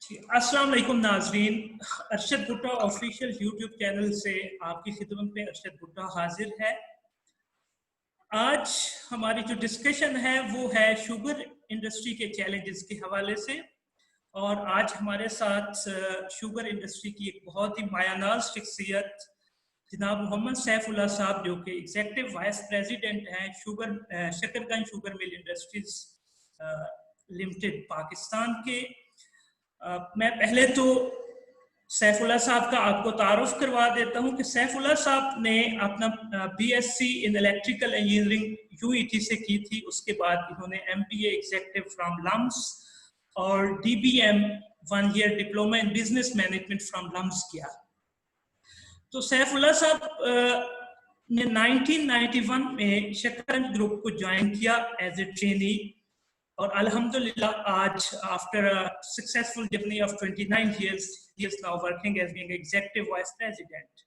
अस्सलाम वालेकुम नाजरीन, अरशद भुट्टा ऑफिशियल यूट्यूब चैनल से आपकी खिदमत में अरशद भुट्टा हाजिर है। आज हमारी जो डिस्कशन है वो है शुगर इंडस्ट्री के चैलेंजेस के हवाले से। और आज हमारे साथ शुगर इंडस्ट्री की एक बहुत ही मायानाज शख्सियत जनाब मोहम्मद सैफुल्लाह साहब, जो कि एग्जीक्यूटिव वाइस प्रेसिडेंट हैं Shakarganj sugar mill industries limited Pakistan के। मैं पहले तो सैफुल्लाह साहब का आपको तारुफ करवा देता हूं कि सैफुल्लाह साहब ने अपना BSc in electrical engineering UET से की थी। उसके बाद इन्होंने एमबीए एग्जीक्यूटिव फ्रॉम लम्स और DBM 1 year diploma in business management from LUMS किया। तो सैफुल्लाह साहब ने 1991 में शकरगंज ग्रुप को ज्वाइन किया एज ए ट्रेनी और अल्हम्दुलिल्लाह आज after a successful journey of 29 years he is now working as being executive vice president।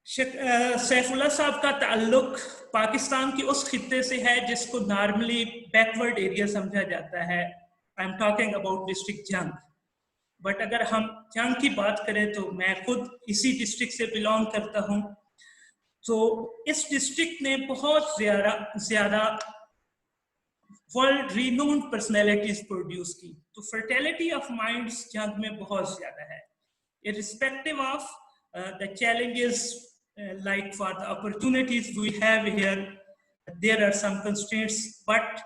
Saifullah साहब का ताल्लुक पाकिस्तान के उस खित्ते से है जिसको नॉर्मली बैकवर्ड एरिया समझा जाता है। I am talking about district जंग। बट अगर हम जंग की बात करें तो मैं खुद इसी डिस्ट्रिक्ट से बिलोंग करता हूँ। तो इस डिस्ट्रिक्ट ने बहुत ज्यादा वर्ल्ड रिनोन्ड पर्सनैलिटीज प्रोड्यूस की। तो फर्टिलिटी ऑफ माइंड्स जंग में बहुत ज्यादा है। Irrespective of the challenges like for the opportunities we have here, there are some constraints, but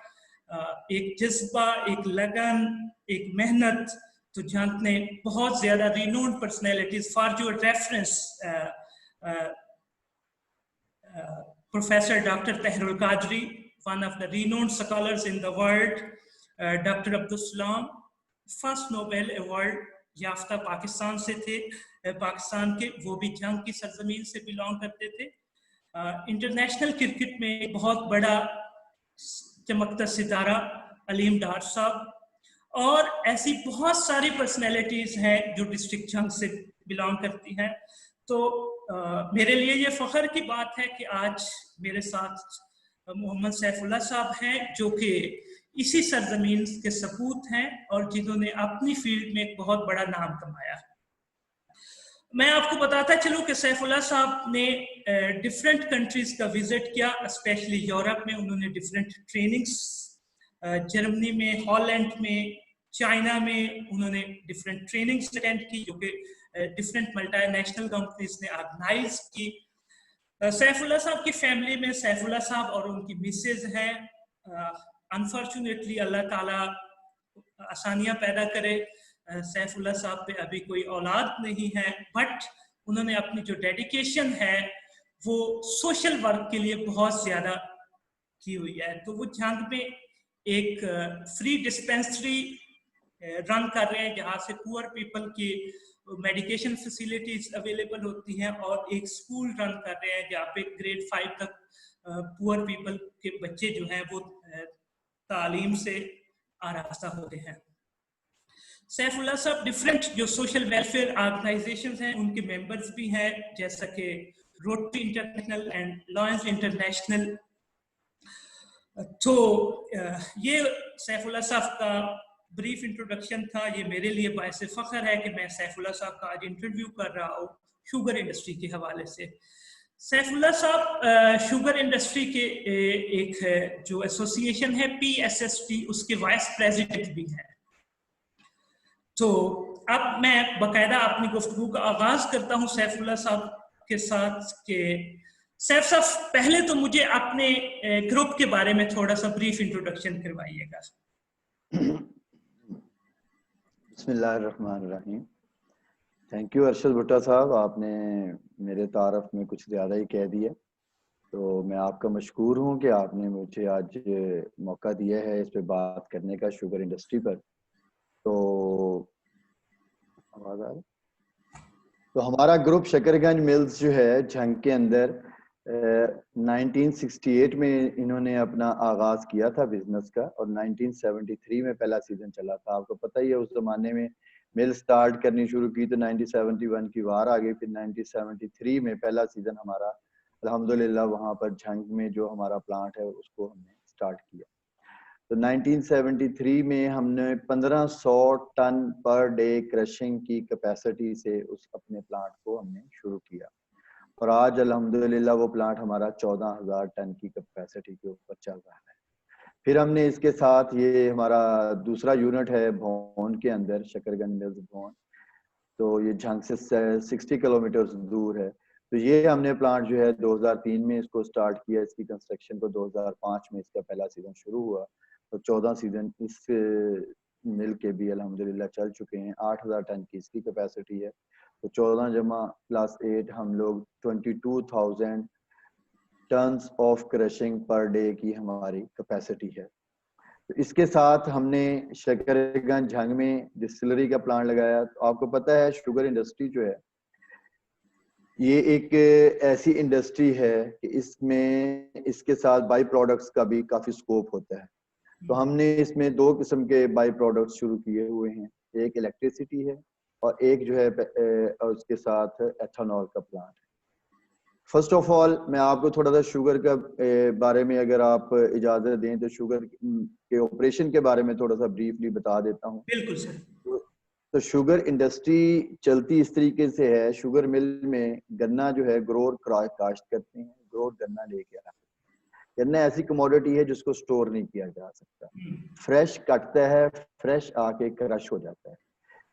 एक जज्बा, एक लगन, एक मेहनत, तो जंग ने बहुत ज्यादा renowned personalities. For your reference professor doctor Tahirul Qadri, one of the renowned scholars in the world, Dr. Abdul Salam, first Nobel award याफ्ता पाकिस्तान से थे, पाकिस्तान के, वो भी जंग की सरजमीन से बिलोंग करते थे। इंटरनेशनल क्रिकेट में बहुत बड़ा चमकता सितारा अलीम डार साहब और ऐसी बहुत सारी पर्सनैलिटीज हैं जो डिस्ट्रिक्ट जंग से बिलोंग करती हैं। तो मेरे लिए ये फख्र की बात है कि आज मेरे साथ मोहम्मद सैफुल्लाह साहब हैं जो कि इसी सरजमीन के सपूत हैं और जिन्होंने अपनी फील्ड में एक बहुत बड़ा नाम कमाया। मैं आपको बताता चलूं कि सैफुल्लाह साहब ने डिफरेंट कंट्रीज का विजिट किया, स्पेशली यूरोप में उन्होंने डिफरेंट ट्रेनिंग्स, जर्मनी में, हॉलैंड में, चाइना में उन्होंने डिफरेंट ट्रेनिंग्स अटेंड की जो कि डिफरेंट मल्टीनेशनल कंपनीज ने ऑर्गेनाइज की। सैफुल्लाह साहब की फैमिली में सैफुल्लाह साहब और उनकी मिसेज हैं। अनफॉर्चुनेटली अल्लाह ताला आसानियां पैदा करे, सैफुल्लाह साहब पे अभी कोई औलाद नहीं है, बट उन्होंने अपनी जो डेडिकेशन है वो सोशल वर्क के लिए बहुत ज्यादा की हुई है। तो वो जंग में एक फ्री डिस्पेंसरी रन कर रहे हैं जहाँ से पुअर पीपल की मेडिकेशन फैसिलिटीज अवेलेबल होती हैं और एक स्कूल रन कर रहे हैं जहाँ पे ग्रेड 5 तक पुअर पीपल के बच्चे जो हैं वो तालीम से आरास्ता होते हैं। सैफुल्लाह साहब डिफरेंट जो सोशल वेलफेयर ऑर्गेनाइजेशंस हैं उनके मेंबर्स भी हैं, जैसा कि rotary international and lions international. तो ये सैफुल्लाह साहब का ब्रीफ इंट्रोडक्शन था। ये मेरे लिए बायसे फख्र है कि मैं सैफुल्लाह साहब का आज इंटरव्यू कर रहा हूँ शुगर इंडस्ट्री के हवाले से। सैफुल्लाह साहब शुगर इंडस्ट्री के एक जो एसोसिएशन है PSST, उसके वाइस प्रेसिडेंट भी हैं। तो अब मैं बाकायदा अपनी गुफ्तगू का आगाज करता हूँ सैफुल्लाह साहब के साथ के सैफ साहब पहले तो मुझे अपने ग्रुप के बारे में थोड़ा सा ब्रीफ इंट्रोडक्शन करवाइएगा। बिस्मिल्लाहिर्रहमानिर्रहीम। थैंक यू अरशद भुट्टा साहब, आपने मेरे तारफ में कुछ ज़्यादा ही कह दिया। तो मैं आपका मशकूर हूँ कि आपने मुझे आज मौका दिया है इस पे बात करने का शुगर इंडस्ट्री पर। तो आवाज़ आ रही? तो हमारा ग्रुप शकरगंज मिल्स जो है जंग के अंदर 1968 में इन्होंने अपना आगाज़ किया था बिजनेस का और 1973 में पहला सीजन चला था। आपको पता ही है उस ज़माने में मिल स्टार्ट करनी शुरू की तो 1971 की वार आ गई। फिर 1973 में पहला सीजन हमारा अल्हम्दुलिल्लाह वहाँ पर जंग में जो हमारा प्लांट है उसको हमने स्टार्ट किया। तो 1973 में हमने 1500 टन पर डे क्रशिंग की कैपेसिटी से उस अपने प्लांट को हमने शुरू किया, और आज अल्हम्दुलिल्लाह वो प्लांट हमारा 14,000 टन की कैपेसिटी के ऊपर चल रहा है। फिर हमने इसके साथ ये हमारा दूसरा यूनिट है भोन के अंदर, शकरगंज मिल्स भोन, तो ये झंग से 60 किलोमीटर दूर है। तो ये हमने प्लांट जो है 2003 में इसको स्टार्ट किया, इसकी कंस्ट्रक्शन को 2005 में इसका पहला सीजन शुरू हुआ, तो 14 सीजन इस मिल के भी अल्हम्दुलिल्लाह चल चुके हैं। 8,000 टन की इसकी कैपेसिटी है, तो 14 जमा प्लस 8 हम लोग 22,000 tons of crushing per day की हमारी कैपेसिटी है। तो इसके साथ हमने शकरगंज झंग में डिस्टिलरी का प्लांट लगाया। तो आपको पता है शुगर इंडस्ट्री जो है ये एक ऐसी इंडस्ट्री है कि इसमें इसके साथ बाई प्रोडक्ट्स का भी काफी स्कोप होता है। तो हमने इसमें 2 किस्म के बाई प्रोडक्ट्स शुरू किए हुए हैं, एक इलेक्ट्रिसिटी है और एक जो है उसके साथ एथेनॉल का प्लांट है। फर्स्ट ऑफ ऑल मैं आपको थोड़ा सा शुगर का बारे में अगर आप इजाजत दें तो शुगर के ऑपरेशन के बारे में थोड़ा सा ब्रीफली बता देता हूँ। बिल्कुल सर। तो शुगर इंडस्ट्री चलती इस तरीके से है, शुगर मिल में गन्ना जो है ग्रोर काश्त करते हैं, ग्रोर गन्ना लेके आते हैं। गन्ना ऐसी कमोडिटी है जिसको स्टोर नहीं किया जा सकता, फ्रेश कटता है, फ्रेश आके क्रश हो जाता है।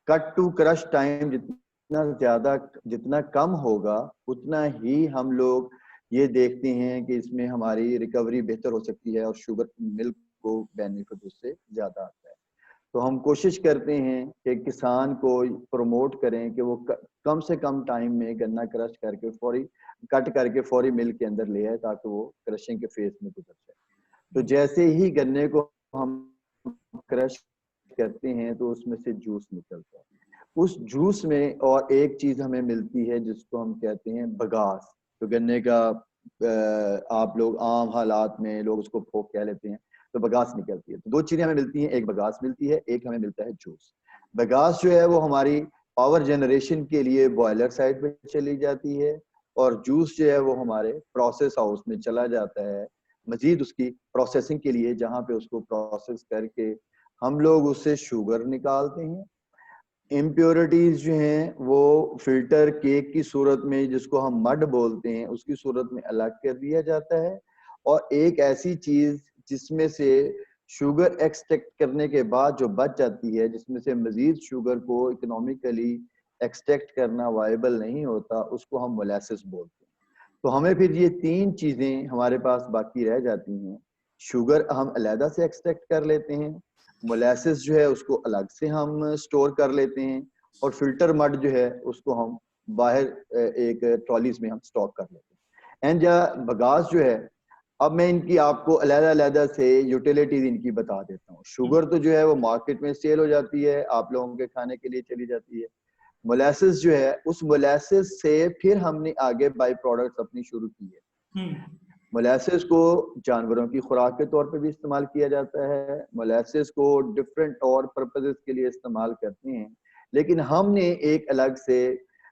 कट टू क्रश टाइम जितना कम होगा उतना ही हम लोग ये देखते हैं कि इसमें हमारी रिकवरी बेहतर हो सकती है और शुगर मिल्क को बेनिफिट उससे ज्यादा आता है। तो हम कोशिश करते हैं कि किसान को प्रमोट करें कि वो कम से कम टाइम में गन्ना क्रश करके फौरी कट करके फौरी मिल के अंदर ले आए ताकि वो क्रशिंग के फेज में गुजर जाए। तो जैसे ही गन्ने को हम क्रश करते हैं तो उसमें से जूस निकलता है। उस जूस में और एक चीज हमें मिलती है जिसको हम कहते हैं बगास। तो गन्ने का आप लोग आम हालात में लोग उसको फोक कह लेते हैं, तो बगास निकलती है। तो 2 चीजें हमें मिलती हैं, एक बगास मिलती है, एक हमें मिलता है जूस। बगास जो है वो हमारी पावर जनरेशन के लिए बॉयलर साइड पे चली जाती है और जूस जो है वो हमारे प्रोसेस हाउस में चला जाता है मजीद उसकी प्रोसेसिंग के लिए, जहाँ पे उसको प्रोसेस करके हम लोग उससे शुगर निकालते हैं। इम्प्योरिटीज जो हैं वो फिल्टर केक की सूरत में, जिसको हम मड बोलते हैं, उसकी सूरत में अलग कर दिया जाता है। और एक ऐसी चीज जिसमें से शुगर एक्सट्रैक्ट करने के बाद जो बच जाती है, जिसमें से मजीद शुगर को इकोनॉमिकली एक्सट्रैक्ट करना वायबल नहीं होता, उसको हम मोलेसिस बोलते हैं। तो हमें फिर ये 3 चीजें हमारे पास बाकी रह जाती हैं। शुगर हम अलहदा से एक्सट्रैक्ट कर लेते हैं, मोलेसिस जो है उसको अलग से हम स्टोर कर लेते हैं, और फिल्टर मड जो है उसको हम बाहर एक ट्रॉलीज में हम स्टॉक कर लेते हैं। एंड बगास जो है, अब मैं इनकी आपको अलग-अलग से यूटिलिटीज इनकी बता देता हूँ। शुगर तो जो है वो मार्केट में सेल हो जाती है, आप लोगों के खाने के लिए चली जाती है। मोलेसिस जो है, उस मोलेसिस से फिर हमने आगे बाई प्रोडक्ट्स अपनी शुरू की है। मोलेसिस को जानवरों की खुराक के तौर पे भी इस्तेमाल किया जाता है, मोलेसिस को डिफरेंट और पर्पसेस के लिए इस्तेमाल करते हैं, लेकिन हमने एक अलग से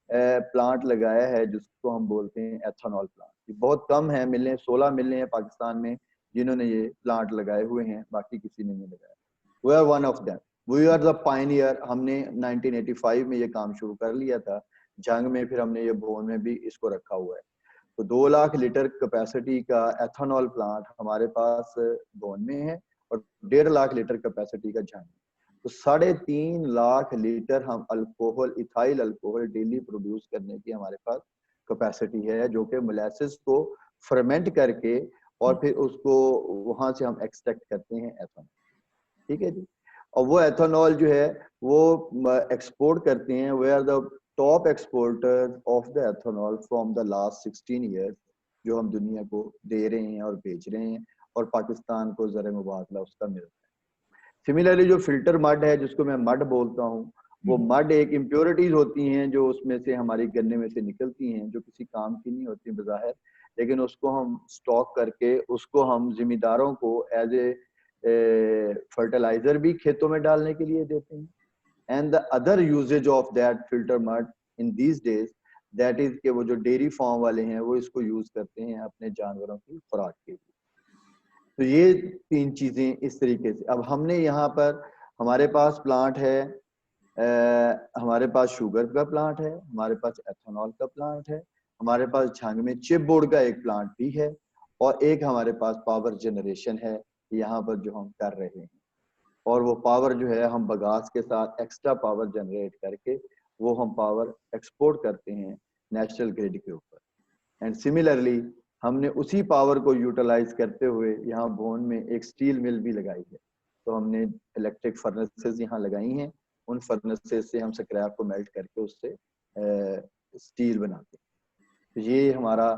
प्लांट लगाया है जिसको हम बोलते हैं एथेनॉल प्लांट। ये बहुत कम है, मिले 16 मिले हैं पाकिस्तान में जिन्होंने ये प्लांट लगाए हुए हैं, बाकी किसी ने नहीं लगाया। We are one of them, we are the pioneer. हमने 1985 में ये काम शुरू कर लिया था जंग में, फिर हमने ये भोन में भी इसको रखा हुआ है। तो 2 लाख लीटर कैपेसिटी का एथेनॉल प्लांट हमारे पास भोन में है और 1.5 लाख लीटर कैपेसिटी का जंग में। तो 3.5 लाख लीटर हम alcohol, ethyl alcohol daily produce करने की हमारे पास कैपेसिटी है, जो कि मोलेसिस को फर्मेंट करके और फिर उसको वहां से हम एक्सट्रैक्ट करते हैं एथेनॉल। ठीक है जी। और वो एथेनॉल जो है वो एक्सपोर्ट करते हैं। We are the top exporter of the ethanol from the last 16 years, जो हम दुनिया को दे रहे हैं और बेच रहे हैं, और पाकिस्तान को ज़र मुबादला उसका मिलता है। सिमिलरली जो फिल्टर मड है, जिसको मैं मड बोलता हूँ, वो मड एक इम्प्योरिटीज होती हैं जो उसमें से हमारी गन्ने में से निकलती हैं, जो किसी काम की नहीं होती बज़ाहिर, लेकिन उसको हम स्टॉक करके उसको हम जिम्मेदारों को एज ए फर्टिलाइजर भी खेतों में डालने के लिए देते हैं। And the other usages of that filter mud in these days, that is कि वो जो डेयरी फार्म वाले हैं वो इसको यूज करते हैं अपने जानवरों की खुराक के लिए। तो ये 3 चीजें इस तरीके से। अब हमने यहाँ पर हमारे पास प्लांट है, हमारे पास शुगर का प्लांट है, हमारे पास एथेनॉल का प्लांट है, हमारे पास झांग में चिप बोर्ड का एक प्लांट भी है, और एक हमारे पास पावर जनरेशन है यहाँ पर जो हम कर रहे हैं। और वो पावर जो है हम बगास के साथ एक्स्ट्रा पावर जनरेट करके वो हम पावर एक्सपोर्ट करते हैं नेशनल ग्रिड के ऊपर। एंड सिमिलरली हमने उसी पावर को यूटिलाइज करते हुए यहाँ भोन में एक स्टील मिल भी लगाई है। तो हमने इलेक्ट्रिक फर्नेसेस यहाँ लगाई हैं, उन फर्नेसेस से हम स्क्रैप को मेल्ट करके उससे स्टील बनाते हैं। तो ये हमारा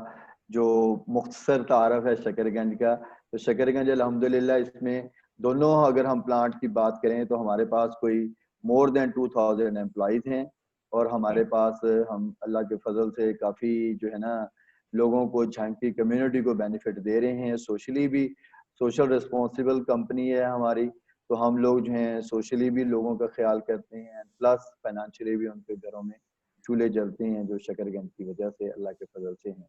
जो मुख्तसर तारफ है शकरगंज का। तो शकरगंज अल्हम्दुलिल्लाह इसमें दोनों अगर हम प्लांट की बात करें तो हमारे पास कोई मोर देन 2000 एम्प्लॉइज हैं, और हमारे पास हम अल्लाह के फजल से काफ़ी जो है ना लोगों को, झांग की कम्युनिटी को बेनिफिट दे रहे हैं। सोशली भी सोशल रिस्पॉन्सिबल कंपनी है हमारी, तो हम लोग जो हैं सोशली भी लोगों का ख्याल करते हैं, प्लस फाइनेंशियली भी उनके घरों में चूल्हे जलते हैं जो शकरगंज की वजह से अल्लाह के फजल से हैं।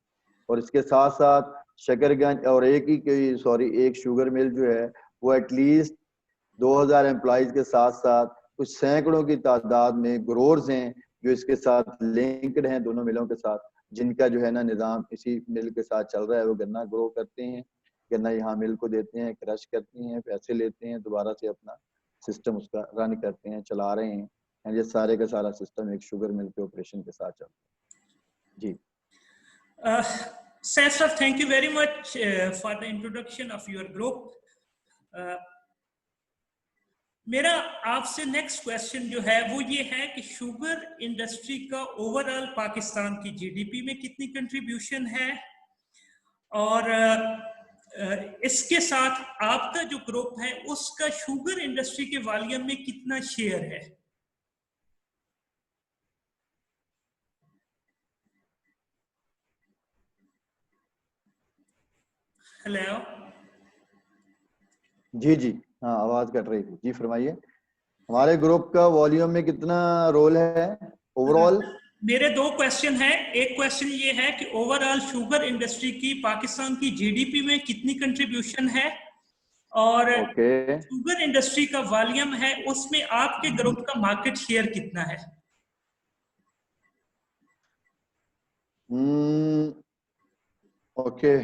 और इसके साथ साथ शकरगंज और एक शुगर मिल जो है वो एटलीस्ट 2000 एम्प्लॉइज के साथ साथ कुछ सैकड़ों की तादाद में ग्रोअर्स हैं जो इसके साथ लिंक्ड हैं दोनों मिलों के साथ, जिनका जो है ना निज़ाम इसी मिल के साथ चल रहा है। वो गन्ना ग्रो करते हैं, गन्ना यहाँ मिल को देते हैं, क्रश करते हैं, पैसे लेते हैं, दोबारा से अपना सिस्टम उसका रन करते हैं, चला रहे हैं। एंड ये सारे का सारा सिस्टम एक शुगर मिल के ऑपरेशन के साथ चल रहा है। जी Sir, thank you very much for the introduction of your group. मेरा आपसे नेक्स्ट क्वेश्चन जो है वो ये है कि शुगर इंडस्ट्री का ओवरऑल पाकिस्तान की जीडीपी में कितनी कंट्रीब्यूशन है, और इसके साथ आपका जो ग्रुप है उसका शुगर इंडस्ट्री के वॉल्यूम में कितना शेयर है? हेलो जी जी हाँ, आवाज कट रही थी जी, फरमाइए। हमारे ग्रुप का वॉल्यूम में कितना रोल है ओवरऑल? मेरे 2 क्वेश्चन हैं। एक क्वेश्चन ये है कि ओवरऑल शुगर इंडस्ट्री की पाकिस्तान की जीडीपी में कितनी कंट्रीब्यूशन है, और शुगर इंडस्ट्री का वॉल्यूम है उसमें आपके ग्रुप का मार्केट शेयर कितना है? ओके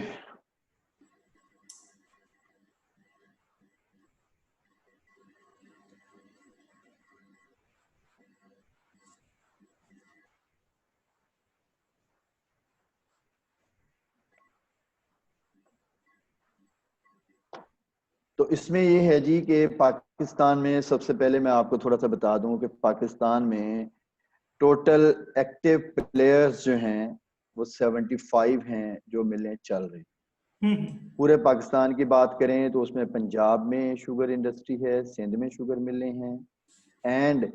तो इसमें ये है जी कि पाकिस्तान में सबसे पहले मैं आपको थोड़ा सा बता दूं कि पाकिस्तान में टोटल एक्टिव प्लेयर्स जो हैं वो 75 हैं जो मिलें चल रही। पूरे पाकिस्तान की बात करें तो उसमें पंजाब में शुगर इंडस्ट्री है, सिंध में शुगर मिलें हैं, एंड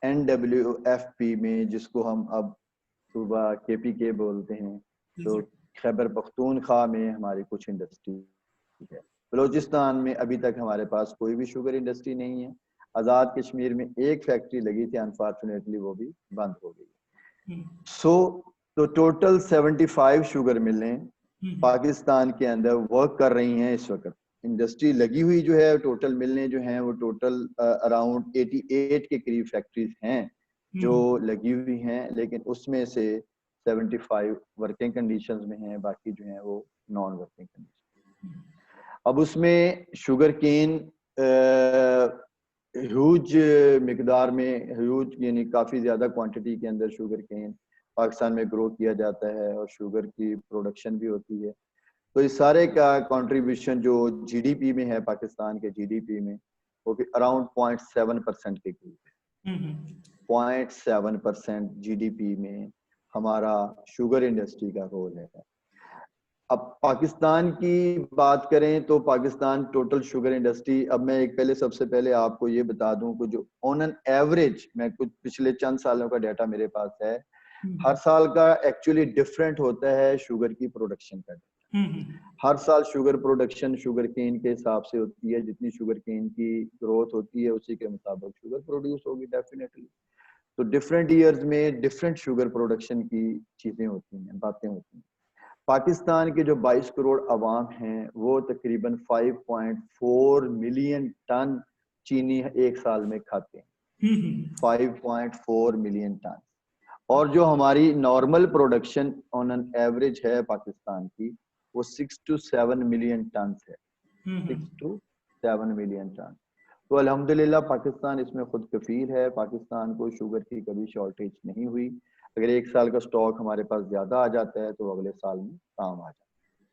NWFP में जिसको हम अब सूबा KPK बोलते हैं, तो खैबर पख्तूनख्वा में हमारी कुछ इंडस्ट्री है। बलोचिस्तान में अभी तक हमारे पास कोई भी शुगर इंडस्ट्री नहीं है। आज़ाद कश्मीर में एक फैक्ट्री लगी थी, अनफॉर्चुनेटली वो भी बंद हो गई। तो टोटल 75 शुगर मिलें पाकिस्तान के अंदर वर्क कर रही हैं इस वक्त। इंडस्ट्री लगी हुई जो है, टोटल मिलने जो हैं वो टोटल अराउंड 88 के करीब फैक्ट्रीज हैं जो लगी हुई हैं, लेकिन उसमें से 75 वर्किंग कंडीशंस में हैं, बाकी जो हैं वो नॉन वर्किंग कंडीशन। अब उसमें शुगर केन ह्यूज मिकदार में, ह्यूज यानी काफ़ी ज़्यादा क्वांटिटी के अंदर शुगर केन पाकिस्तान में ग्रो किया जाता है और शुगर की प्रोडक्शन भी होती है। तो इस सारे का कंट्रीब्यूशन जो जीडीपी में है, पाकिस्तान के जीडीपी में, वो भी अराउंड 0.7% के करीब है। 0.7% जीडीपी में हमारा शुगर इंडस्ट्री का रोल है। अब पाकिस्तान की बात करें तो पाकिस्तान टोटल शुगर इंडस्ट्री, अब मैं एक पहले सबसे पहले आपको ये बता दूं कि जो ऑन एन एवरेज, मैं कुछ पिछले चंद सालों का डाटा मेरे पास है, हर साल का एक्चुअली डिफरेंट होता है शुगर की प्रोडक्शन का। हर साल शुगर प्रोडक्शन शुगर केन के हिसाब से होती है, जितनी शुगर केन की ग्रोथ होती है उसी के मुताबिक शुगर प्रोड्यूस होगी डेफिनेटली। तो डिफरेंट ईयर्स में डिफरेंट शुगर प्रोडक्शन की चीजें होती हैं, बातें होती हैं। पाकिस्तान के जो 22 करोड़ अवाम हैं वो तकरीबन 5.4 मिलियन टन चीनी एक साल में खाते हैं। 5.4 मिलियन टन। और जो हमारी normal production on an average है पाकिस्तान की, वो 6 to 7 मिलियन टन है। 6 to 7 मिलियन टन। तो अल्हम्दुलिल्लाह पाकिस्तान इसमें खुद कफील है। पाकिस्तान को शुगर की कभी शॉर्टेज नहीं हुई। अगर एक साल का स्टॉक हमारे पास ज्यादा आ जाता है तो अगले साल में काम आ जाता है।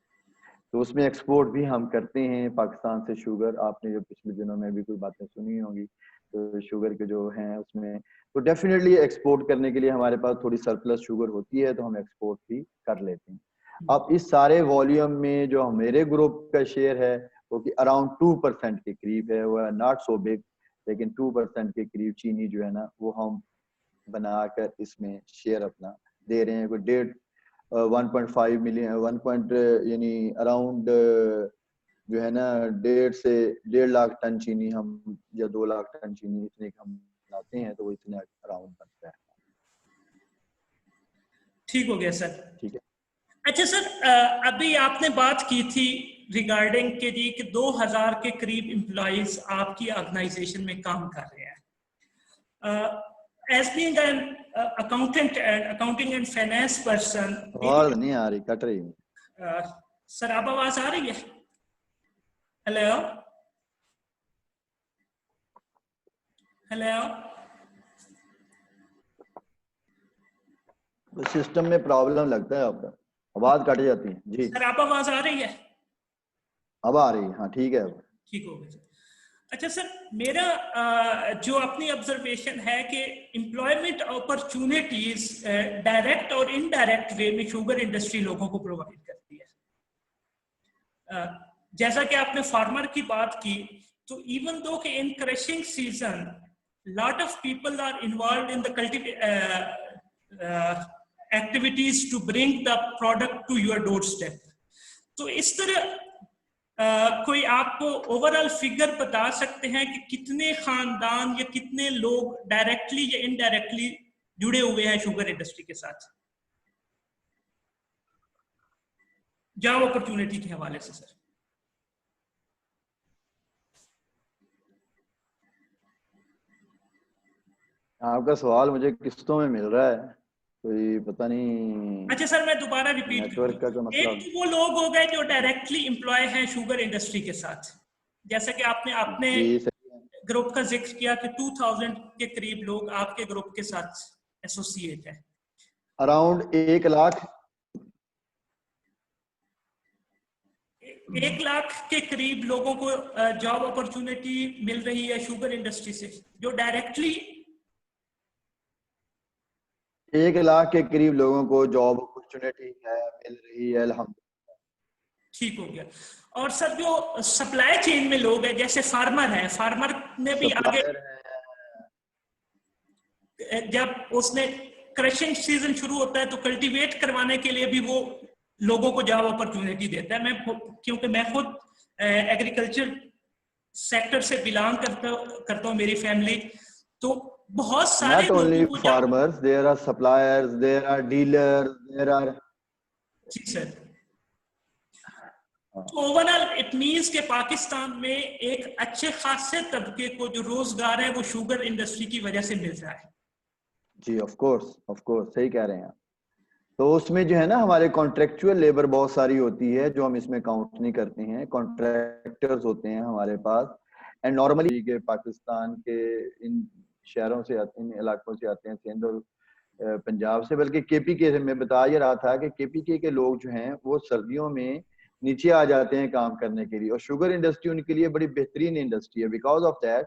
तो उसमें एक्सपोर्ट भी हम करते हैं पाकिस्तान से शुगर। आपने जो पिछले दिनों में भी कोई बातें सुनी होंगी, तो शुगर के जो हैं उसमें तो डेफिनेटली एक्सपोर्ट करने के लिए हमारे पास थोड़ी सरप्लस शुगर होती है, तो हम एक्सपोर्ट भी कर लेते हैं। अब इस सारे वॉल्यूम में जो मेरे ग्रुप का शेयर है वो कि अराउंड 2% के करीब है। वो नॉट सो बिग, लेकिन 2% के करीब चीनी जो है ना वो हम बनाकर इसमें शेयर अपना दे रहे हैं। कोई 1.5 मिलियन 1 पॉइंट यानी अराउंड जो है ना 1.5 लाख टन चीनी हम, या 2 लाख टन चीनी इतने हम लाते हैं, तो वो इतने अराउंड बनता है। ठीक हो गया सर। ठीक है। अच्छा सर, अभी आपने बात की थी रिगार्डिंग के जी कि 2000 के करीब एम्प्लॉइज आपकी ऑर्गेनाइजेशन में काम कर रहे हैं। As being an accounting and finance person, आवाज नहीं आ रही, कट रही है। सर आप आवाज आ रही है? Hello hello. सिस्टम में प्रॉब्लम लगता है आपका, आवाज कट जाती है जी। सर आप आवाज आ रही है? अब आ रही है, हाँ ठीक है। ठीक हो गया। अच्छा सर, मेरा जो अपनी ऑब्जर्वेशन है कि एम्प्लॉयमेंट अपॉर्चुनिटीज डायरेक्ट और इनडायरेक्ट वे में शुगर इंडस्ट्री लोगों को प्रोवाइड करती है। जैसा कि आपने फार्मर की बात की, तो even though in crushing season lot of people are involve in the activities to bring the product to your door step. तो इस तरह कोई आपको ओवरऑल फिगर बता सकते हैं कि कितने खानदान या कितने लोग डायरेक्टली या इनडायरेक्टली जुड़े हुए हैं शुगर इंडस्ट्री के साथ जॉब अपॉर्चुनिटी के हवाले से? सर आपका सवाल मुझे किस्तों में मिल रहा है, कोई पता नहीं। अच्छा सर, मैं दोबारा रिपीट नेटवर्क का करूंगा। मसला। एक तो वो लोग हो गए जो डायरेक्टली एम्प्लॉय हैं शुगर इंडस्ट्री के साथ, जैसा कि आपने अपने ग्रुप का जिक्र किया कि 2000 के करीब लोग आपके ग्रुप के साथ एसोसिएट है। अराउंड 1 लाख 1 लाख के करीब लोगों को जॉब अपॉर्चुनिटी मिल रही है शुगर इंडस्ट्री से, जो डायरेक्टली 1 लाख के करीब लोगों को जॉब अपॉर्चुनिटी है, मिल रही है अल्हम्दुलिल्लाह। ठीक हो गया। और सर जो सप्लाई चेन में लोग हैं, जैसे फार्मर है, फार्मर ने भी आगे जब उसने क्रशिंग सीजन शुरू होता है तो कल्टीवेट करवाने के लिए भी वो लोगों को जॉब अपॉर्चुनिटी देता है। क्योंकि मैं खुद एग्रीकल्चर सेक्टर से बिलोंग करता हूँ, मेरी फैमिली, तो बहुत सारे Not only farmers, there are suppliers, there are dealers, there are। जी सर। तो ओवरऑल इट मींस के पाकिस्तान में एक अच्छे खासे तबके को जो रोजगार है वो शुगर इंडस्ट्री की वजह से मिल रहा है। जी ऑफ कोर्स सही कह रहे हैं आप। तो उसमें जो है ना हमारे कॉन्ट्रेक्चुअल लेबर बहुत सारी होती है जो हम इसमें काउंट नहीं करते हैं। कॉन्ट्रैक्टर्स होते हैं हमारे पास, एंड नॉर्मली के पाकिस्तान के इन शहरों से इन इलाकों से आते हैं, सिंध और पंजाब से। बल्कि केपीके से मैं बता ये रहा था कि केपीके के लोग जो हैं वो सर्दियों में नीचे आ जाते हैं काम करने के लिए, और शुगर इंडस्ट्री उनके लिए बड़ी बेहतरीन इंडस्ट्री है। बिकॉज ऑफ दैट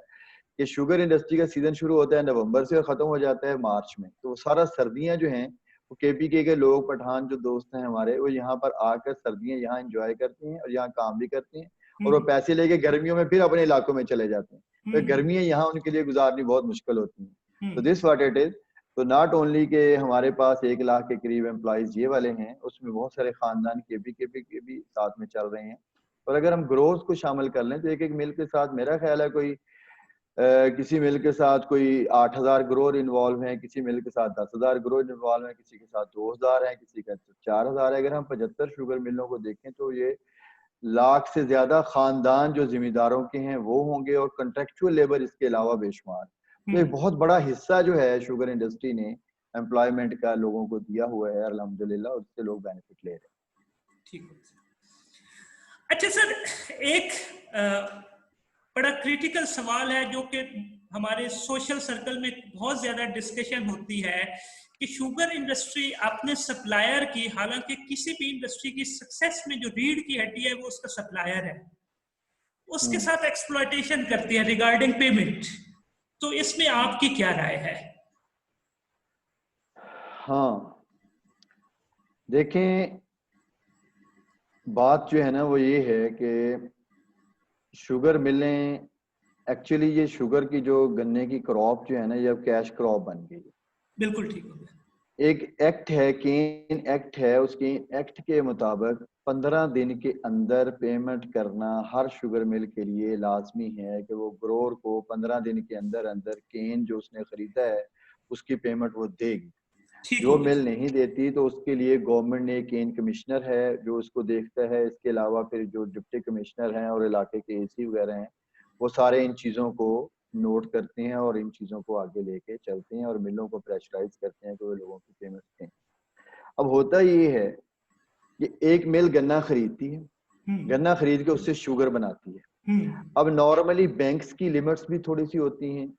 कि शुगर इंडस्ट्री का सीजन शुरू होता है नवंबर से और खत्म हो जाता है मार्च में। तो सारा सर्दियां जो हैं वो केपीके के लोग, पठान जो दोस्त हैं हमारे, वो यहाँ पर आकर सर्दियां यहाँ एंजॉय करते हैं और यहाँ काम भी करते हैं, और वो पैसे लेके गर्मियों में फिर अपने इलाकों में चले जाते हैं। तो गर्मियां यहाँ उनके लिए गुजारनी बहुत मुश्किल होती हैं। तो दिस व्हाट इट इज। तो नॉट ओनली के हमारे पास 1 लाख के करीब एम्प्लॉयज ये वाले हैं, उसमें बहुत सारे खानदान केपीके के भी साथ में चल रहे हैं। और अगर हम ग्रोथ को शामिल कर लें तो एक मिल के साथ मेरा ख्याल है कोई किसी मिल के साथ कोई 8,000 करोड़ इन्वॉल्व हैं, किसी मिल के साथ 10,000 करोड़ इन्वॉल्व हैं, किसी के साथ 2,000 है, किसी का 4,000 है। अगर हम 75 शुगर मिलों को देखें तो ये लाख से ज्यादा खानदान जो जिम्मेदारों के हैं वो होंगे, और कंट्रेक्चुअल लेबर इसके अलावा बेशुमार। तो एक बहुत बड़ा हिस्सा जो है शुगर इंडस्ट्री ने एम्प्लॉयमेंट का लोगों को दिया हुआ है अल्हम्दुलिल्लाह, और उससे लोग बेनिफिट ले रहे हैं। ठीक है। अच्छा सर, एक बड़ा क्रिटिकल सवाल है जो कि हमारे सोशल सर्कल में बहुत ज्यादा डिस्कशन होती है कि शुगर इंडस्ट्री अपने सप्लायर की, हालांकि किसी भी इंडस्ट्री की सक्सेस में जो रीढ़ की हड्डी है वो उसका सप्लायर है, उसके साथ एक्सप्लॉयटेशन करती है रिगार्डिंग पेमेंट। तो इसमें आपकी क्या राय है? हाँ, देखें, बात जो है ना वो ये है कि शुगर मिलें, एक्चुअली ये शुगर की जो गन्ने की क्रॉप जो है ना, ये अब कैश क्रॉप बन गई है। बिल्कुल ठीक है। एक एक्ट है, केन एक्ट है, उस केन एक्ट के मुताबिक 15 दिन के अंदर पेमेंट करना हर शुगर मिल के लिए लाजमी है कि वो ग्रोअर को 15 दिन के अंदर अंदर केन जो उसने खरीदा है उसकी पेमेंट वो देगी। ठीक हो जो मिल नहीं देती तो उसके लिए गवर्नमेंट ने केन कमिश्नर है जो उसको देखता है। इसके अलावा फिर जो डिप्टी कमिश्नर हैं और इलाके के एसी वगैरह हैं वो सारे इन चीज़ों को नोट करते हैं और इन चीज़ों को आगे लेके चलते हैं और मिलों को प्रेशराइज करते हैं कि वो लोगों की पेमेंट दें। अब होता ये है कि एक मिल गन्ना खरीदती है, गन्ना खरीद के उससे शुगर बनाती है। अब नॉर्मली बैंक्स की लिमिट्स भी थोड़ी सी होती हैं।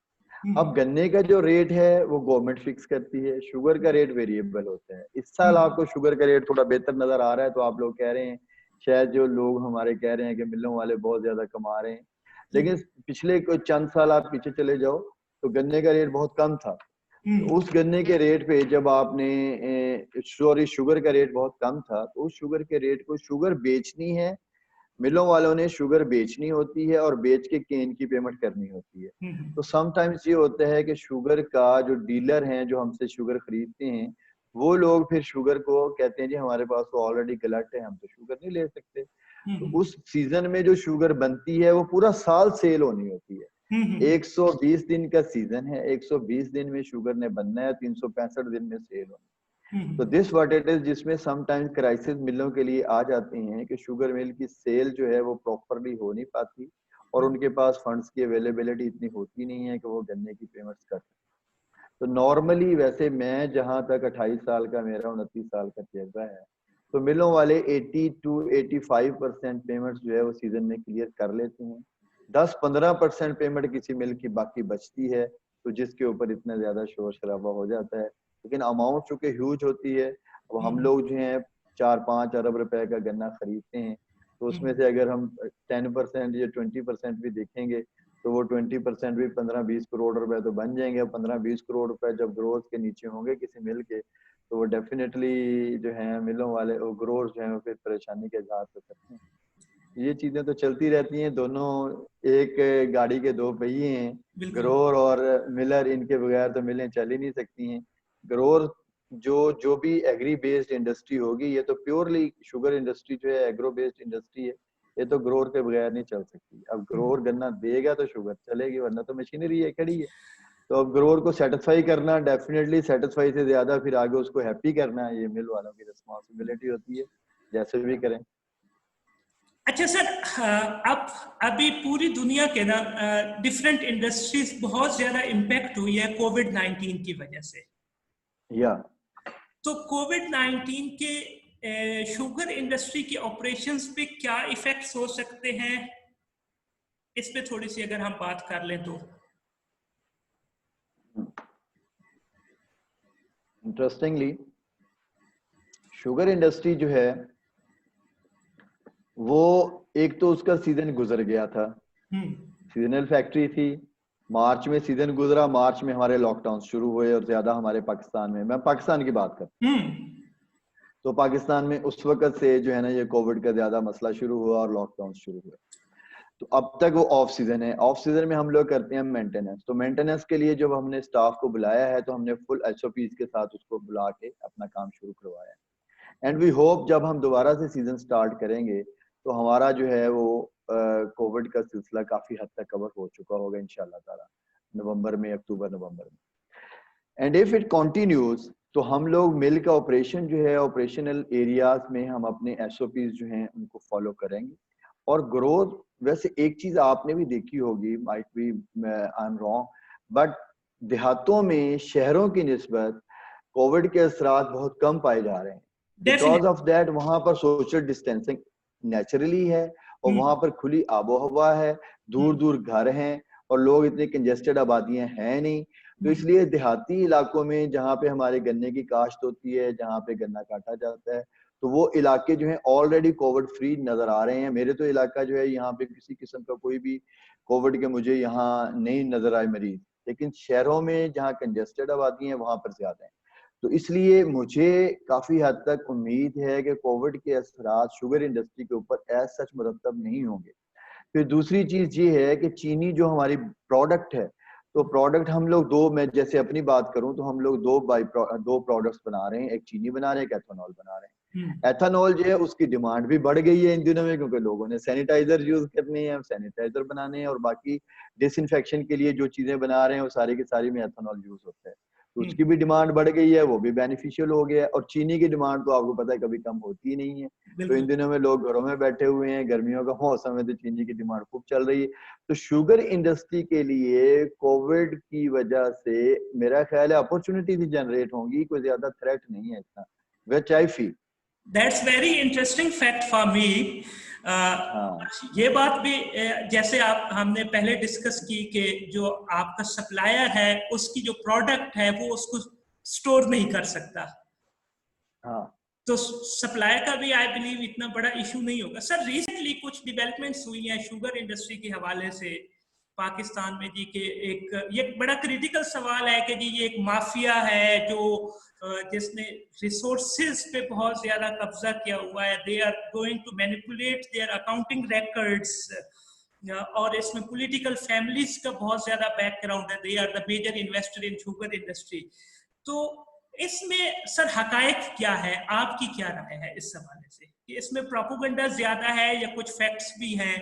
अब गन्ने का जो रेट है वो गवर्नमेंट फिक्स करती है, शुगर का रेट वेरिएबल होता है। इस साल आपको शुगर का रेट थोड़ा बेहतर नजर आ रहा है तो आप लोग कह रहे हैं, शायद जो लोग हमारे कह रहे हैं कि मिलों वाले बहुत ज्यादा कमा रहे हैं, लेकिन पिछले कुछ चंद साल आप पीछे चले जाओ तो गन्ने का रेट बहुत कम था। तो उस गन्ने के रेट पे जब आपने सॉरी शुगर का रेट बहुत कम था, तो उस शुगर के रेट को शुगर बेचनी है, मिलों वालों ने शुगर बेचनी होती है और बेच के केन की पेमेंट करनी होती है। तो समटाइम्स ये होता है कि शुगर का जो डीलर हैं जो हमसे शुगर खरीदते हैं वो लोग फिर शुगर को कहते हैं जी हमारे पास तो ऑलरेडी गलत है, हम तो शुगर नहीं ले सकते। तो उस सीजन में जो शुगर बनती है वो पूरा साल सेल होनी होती है। 120 दिन का सीजन है, 120 दिन में शुगर ने बनना है, 365 दिन में सेल होना है। तो दिस व्हाट इट इज, जिसमें समटाइम्स क्राइसिस मिलों के लिए आ जाते हैं कि शुगर मिल की सेल जो है वो प्रॉपरली हो नहीं पाती और उनके पास फंड्स की अवेलेबिलिटी इतनी होती नहीं है कि वो गन्ने की पेमेंट्स कर सकें। तो नॉर्मली वैसे मैं जहां तक 28 साल का, मेरा 29 साल का तजर्बा है, तो मिलों वाले 80 to 85% पेमेंट्स जो है वो सीजन में क्लियर कर लेते हैं। 10-15% पेमेंट किसी मिल की बाकी बचती है, तो जिसके ऊपर इतना ज्यादा शोर शराबा हो जाता है। लेकिन अमाउंट चूंकि ह्यूज होती है, अब हम लोग जो हैं 4-5 अरब रुपए का गन्ना खरीदते हैं, तो उसमें से अगर हम 10% या 20% भी देखेंगे तो वो 20% भी 15-20 करोड़ रुपए तो बन जाएंगे। 15-20 करोड़ रुपए जब ग्रोथ के नीचे होंगे किसी मिल के, तो वो डेफिनेटली जो है मिलों वाले वो ग्रोथ जो है वो फिर परेशानी के इजहार तो करते हैं। ये चीजें तो चलती रहती हैं, दोनों एक गाड़ी के दो पहिए हैं। ग्रोवर और मिलर, इनके बगैर तो मिलें चल ही नहीं सकती हैं। ग्रोवर जो भी एग्री बेस्ड इंडस्ट्री होगी, ये तो प्योरली शुगर इंडस्ट्री जो है एग्रो बेस्ड इंडस्ट्री है, ये तो ग्रोवर के बगैर नहीं चल सकती। अब ग्रोवर गन्ना देगा तो शुगर चलेगी, वरना तो मशीनरी है खड़ी है। तो अब ग्रोवर को सेटिस्फाई करना, डेफिनेटली सेटिस्फाई से ज्यादा फिर आगे उसको हैप्पी करना, ये मिल वालों की रिस्पॉन्सिबिलिटी होती है, जैसे भी करें। अच्छा सर, अब अभी पूरी दुनिया के ना डिफरेंट इंडस्ट्रीज बहुत ज्यादा इम्पैक्ट हुई है कोविड-19 की वजह से। या तो कोविड-19 के शुगर इंडस्ट्री के ऑपरेशंस पे क्या इफेक्ट्स हो सकते हैं, इस पे थोड़ी सी अगर हम बात कर लें तो। इंटरेस्टिंगली शुगर इंडस्ट्री जो है वो एक तो उसका सीजन गुजर गया था, सीजनल फैक्ट्री थी। मार्च में सीजन गुजरा, मार्च में हमारे लॉकडाउन शुरू हुए और ज्यादा हमारे पाकिस्तान में, मैं पाकिस्तान की बात करता हूँ, तो पाकिस्तान में उस वक्त से जो है ना ये कोविड का ज्यादा मसला शुरू हुआ और लॉकडाउन शुरू हुआ। तो अब तक वो ऑफ सीजन है। ऑफ सीजन में हम लोग करते हैं मेंटेनेंस। तो मेंटेनेंस के लिए जब हमने स्टाफ को बुलाया है तो हमने फुल एसओपीज के साथ उसको बुला के अपना काम शुरू करवाया है। एंड वी होप जब हम दोबारा से सीजन स्टार्ट करेंगे तो हमारा जो है वो कोविड का सिलसिला काफी हद तक कवर हो चुका होगा इंशाल्लाह ताला नवंबर में, अक्टूबर नवंबर में। एंड इफ इट कंटिन्यूज तो हम लोग मिल का ऑपरेशन जो है, ऑपरेशनल एरियाज में हम अपने SOPs जो हैं उनको फॉलो करेंगे। और ग्रोथ, वैसे एक चीज आपने भी देखी होगी, might be I am wrong, but देहातों में शहरों की निस्बत कोविड के असरात बहुत कम पाए जा रहे हैं। बिकॉज ऑफ दैट वहां पर सोशल डिस्टेंसिंग नेचुरली है, और वहां पर खुली आबो हवा है, दूर दूर घर हैं, और लोग इतने कंजेस्टेड आबादियां हैं नहीं। तो इसलिए देहाती इलाकों में जहाँ पे हमारे गन्ने की काश्त होती है, जहाँ पे गन्ना काटा जाता है, तो वो इलाके जो हैं ऑलरेडी कोविड फ्री नजर आ रहे हैं। मेरे तो इलाका जो है यहाँ पे किसी किस्म का कोई भी कोविड के मुझे यहाँ नहीं नजर आए मरीज, लेकिन शहरों में जहाँ कंजेस्टेड आबादी है वहां पर ज्यादा है। तो इसलिए मुझे काफी हद तक उम्मीद है कि कोविड के असरात शुगर इंडस्ट्री के ऊपर एज सच मुरतब नहीं होंगे। फिर दूसरी चीज ये है कि चीनी जो हमारी प्रोडक्ट है, तो प्रोडक्ट हम लोग दो, मैं जैसे अपनी बात करूं तो हम लोग दो प्रोडक्ट्स बना रहे हैं, एक चीनी बना रहे हैं, एक एथेनॉल बना रहे हैं। एथेनॉल जो है उसकी डिमांड भी बढ़ गई है इन दिनों में, क्योंकि लोगों ने सैनिटाइजर यूज करने हैं, सैनिटाइजर बनाने हैं, और बाकी डिसइंफेक्शन के लिए जो चीजें बना रहे हैं वो सारी की सारी में एथेनॉल यूज होता है। तो उसकी भी डिमांड बढ़ गई है, वो भी बेनिफिशियल हो गया है। और चीनी की डिमांड तो आपको पता है कभी कम होती ही नहीं है। तो इन दिनों में लोग घरों में बैठे हुए हैं, गर्मियों का मौसम है, तो चीनी की डिमांड खूब चल रही है। तो शुगर इंडस्ट्री के लिए कोविड की वजह से मेरा ख्याल है अपॉर्चुनिटी भी जनरेट होंगी, कोई ज्यादा थ्रेट नहीं है इतना, which I feel. That's very interesting fact for me. ये बात भी जैसे आप हमने पहले डिस्कस की कि जो आपका सप्लायर है उसकी जो प्रोडक्ट है वो उसको स्टोर नहीं कर सकता, तो सप्लाई का भी आई बिलीव इतना बड़ा इशू नहीं होगा। सर रिसेंटली कुछ डेवलपमेंट्स हुई हैं शुगर इंडस्ट्री के हवाले से पाकिस्तान में जी के ये बड़ा क्रिटिकल सवाल है कि जी ये एक माफिया है जो जिसने रिसोर्सेज पे बहुत ज्यादा कब्जा किया हुआ है। They are going to manipulate their accounting records, और इसमें पॉलिटिकल फैमिलीज का बहुत ज्यादा बैकग्राउंड है। They are the major investor in sugar industry. तो इसमें सर हकायक क्या है, आपकी क्या राय है इस हवाले से कि इसमें प्रोपेगेंडा ज्यादा है या कुछ फैक्ट्स भी हैं?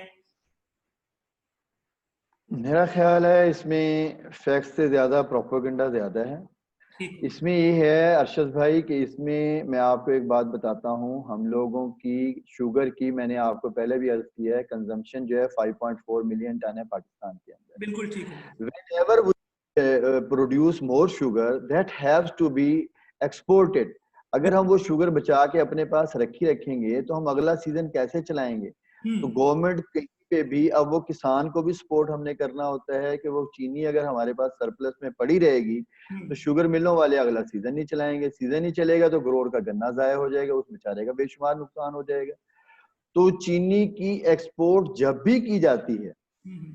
मेरा ख्याल है इसमें फैक्ट्स से ज्यादा प्रोपेगेंडा ज्यादा है। इसमें ये है अरशद भाई कि इसमें मैं आपको एक बात बताता हूँ, हम लोगों की शुगर की, मैंने आपको पहले भी अर्ज किया है, कंजम्पशन जो है 5.4 मिलियन टन है पाकिस्तान के अंदर। बिल्कुल ठीक है। Whenever we produce more sugar, that has to be exported. अगर हम वो शुगर बचा के अपने पास रखेंगे तो हम अगला सीजन कैसे चलाएंगे? तो गवर्नमेंट कहीं पे भी, अब वो किसान को भी सपोर्ट हमने करना होता है कि वो चीनी अगर हमारे पास सरप्लस में पड़ी रहेगी तो शुगर मिलों वाले अगला सीजन नहीं चलाएंगे। सीजन नहीं चलेगा तो ग्रोअर का गन्ना जाया हो जाएगा, उस बेचारे का बेशुमार नुकसान हो जाएगा। तो चीनी की एक्सपोर्ट जब भी की जाती है,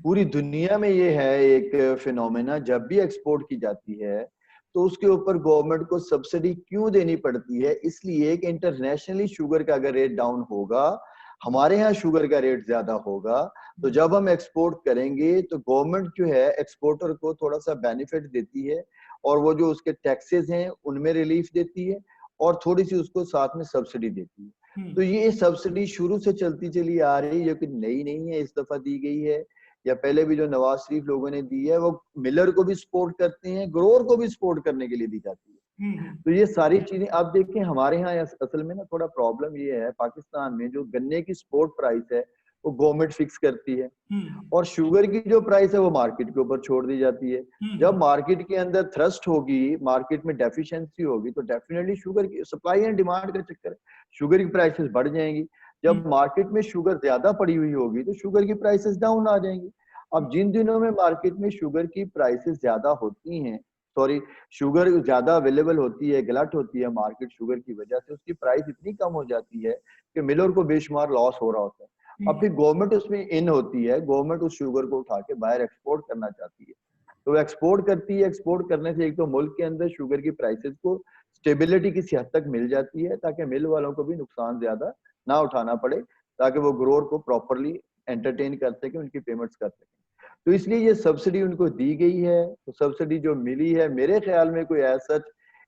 पूरी दुनिया में ये है एक फिनोमेना, जब भी एक्सपोर्ट की जाती है तो उसके ऊपर गवर्नमेंट को सब्सिडी क्यों देनी पड़ती है? इसलिए कि इंटरनेशनली शुगर का अगर रेट डाउन होगा, हमारे यहाँ शुगर का रेट ज्यादा होगा, तो जब हम एक्सपोर्ट करेंगे तो गवर्नमेंट जो है एक्सपोर्टर को थोड़ा सा बेनिफिट देती है, और वो जो उसके टैक्सेस हैं उनमें रिलीफ देती है, और थोड़ी सी उसको साथ में सब्सिडी देती है। तो ये सब्सिडी शुरू से चलती चली आ रही है, जो कि नई नहीं है, इस दफा दी गई है, या पहले भी जो नवाज शरीफ लोगों ने दी है। वो मिलर को भी सपोर्ट करते हैं, ग्रोअर को भी सपोर्ट करने के लिए दी जाती है। तो ये सारी चीजें आप देखें, हमारे यहाँ असल में ना थोड़ा प्रॉब्लम ये है, पाकिस्तान में जो गन्ने की सपोर्ट प्राइस है वो गवर्नमेंट फिक्स करती है, और शुगर की जो प्राइस है वो मार्केट के ऊपर छोड़ दी जाती है। जब मार्केट के अंदर थ्रस्ट होगी, मार्केट में डेफिशिएंसी होगी, तो डेफिनेटली शुगर की सप्लाई एंड डिमांड का चक्कर है, शुगर की प्राइसेस बढ़ जाएंगी। जब मार्केट में शुगर ज्यादा पड़ी हुई होगी तो शुगर की प्राइसेस डाउन आ जाएंगी। अब जिन दिनों में मार्केट में शुगर की प्राइसेस ज्यादा होती हैं, शुगर ज्यादा अवेलेबल होती है, गलत होती है मार्केट शुगर की वजह से, उसकी प्राइस इतनी कम हो जाती है कि मिलर को बेशुमार लॉस हो रहा होता है। अब फिर गवर्नमेंट उसमें इन होती है, गवर्नमेंट उस शुगर को उठा के बाहर एक्सपोर्ट करना चाहती है, तो एक्सपोर्ट करती है। एक्सपोर्ट करने से एक तो मुल्क के अंदर शुगर की प्राइसेस को स्टेबिलिटी किसी हद तक मिल जाती है, ताकि मिल वालों को भी नुकसान ज्यादा ना उठाना पड़े, ताकि वो ग्रोअर को प्रॉपरली एंटरटेन कर सके, उनकी पेमेंट्स कर सके। तो इसलिए ये सब्सिडी उनको दी गई है। तो सब्सिडी जो मिली है, मेरे ख्याल में कोई ऐसा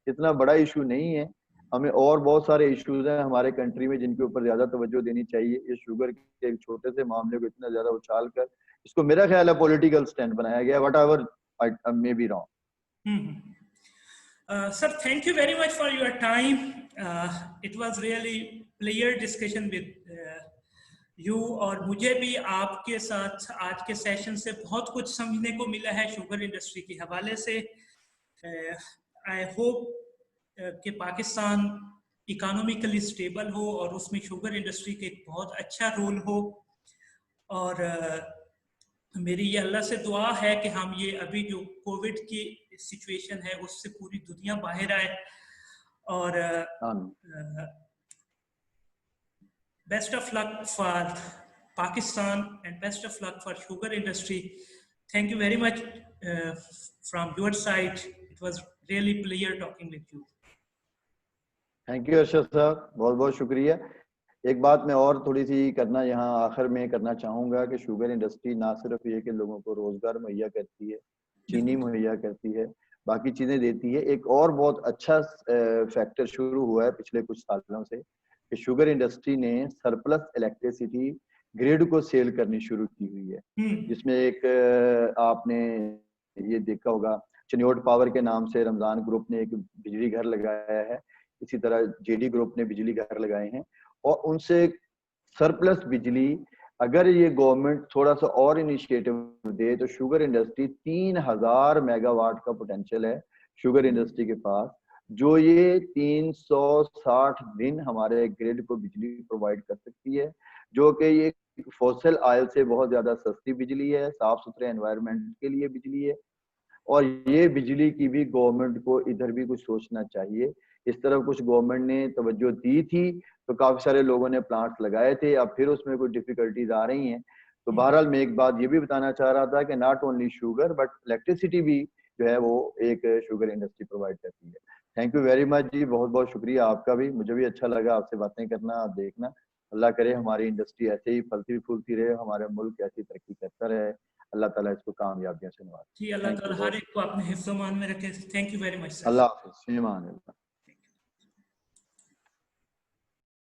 इतना बड़ा इशू नहीं है। हमें और बहुत सारे इश्यूज हैं हमारे कंट्री में जिनके ऊपर ज्यादा तवज्जो देनी चाहिए। ये शुगर के एक छोटे से मामले को इतना ज्यादा उछाल कर इसको मेरा ख्याल है पॉलिटिकल स्टैंड बनाया गया, what ever I may be wrong. Sir, thank you very much for your time. It was really clear discussion with you, और मुझे भी आपके साथ आज के सेशन से बहुत कुछ समझने को मिला है शुगर इंडस्ट्री के हवाले से। आई होप कि पाकिस्तान इकोनॉमिकली स्टेबल हो और उसमें शुगर इंडस्ट्री के एक बहुत अच्छा रोल हो, और मेरी ये अल्लाह से दुआ है कि हम ये अभी जो कोविड की सिचुएशन है उससे पूरी दुनिया बाहर आए, और best of luck for Pakistan and best of luck for sugar industry. Thank you very much from your side, it was really pleasure talking with you. Thank you Arshad साहब, बहुत बहुत शुक्रिया। एक बात मैं और थोड़ी सी करना यहाँ आखिर में करना चाहूँगा कि शुगर इंडस्ट्री ना सिर्फ ये कि लोगों को रोजगार मुहैया करती है, चीनी मुहैया करती है, बाकी चीज़ें देती है, एक और बहुत अच्छा फैक्टर शुरू हुआ है पिछले कुछ सालों से कि शुगर इंडस्ट्री ने सरप्लस इलेक्ट्रिसिटी ग्रिड को सेल करनी शुरू की हुई है, जिसमें एक आपने ये देखा होगा चिन्योट पावर के नाम से रमजान ग्रुप ने एक बिजली घर लगाया है, इसी तरह जेडी ग्रुप ने बिजली घर लगाए हैं, और उनसे सरप्लस बिजली अगर ये गवर्नमेंट थोड़ा सा और इनिशिएटिव दे तो शुगर इंडस्ट्री 3000 मेगावाट का पोटेंशियल है शुगर इंडस्ट्री के पास, जो ये 360 दिन हमारे ग्रिड को बिजली प्रोवाइड कर सकती है, जो कि ये फॉसिल ऑयल से बहुत ज्यादा सस्ती बिजली है, साफ सुथरे एनवायरनमेंट के लिए बिजली है, और ये बिजली की भी गवर्नमेंट को इधर भी कुछ सोचना चाहिए। इस तरफ कुछ गवर्नमेंट ने तवज्जो दी थी तो काफी सारे लोगों ने प्लांट्स लगाए थे, अब फिर उसमें कुछ डिफिकल्टीज आ रही हैं। तो बहरहाल मैं एक बात ये भी बताना चाह रहा था कि not only sugar but electricity भी जो है वो एक शुगर इंडस्ट्री प्रोवाइड करती है। थैंक यू वेरी मच जी, बहुत बहुत शुक्रिया आपका भी, मुझे भी अच्छा लगा आपसे बातें करना। आप देखना, अल्लाह करे हमारी इंडस्ट्री ऐसे ही फलती फूलती रहे, हमारा मुल्क ऐसी तरक्की करता रहे, अल्लाह ताला इसको कामयाबियां से नवाजे। जी, अल्लाह ताला हर एक को अपने हिफ्ज़-ओ-मान में रखे। Thank you very much sir. Allah हाफिज़।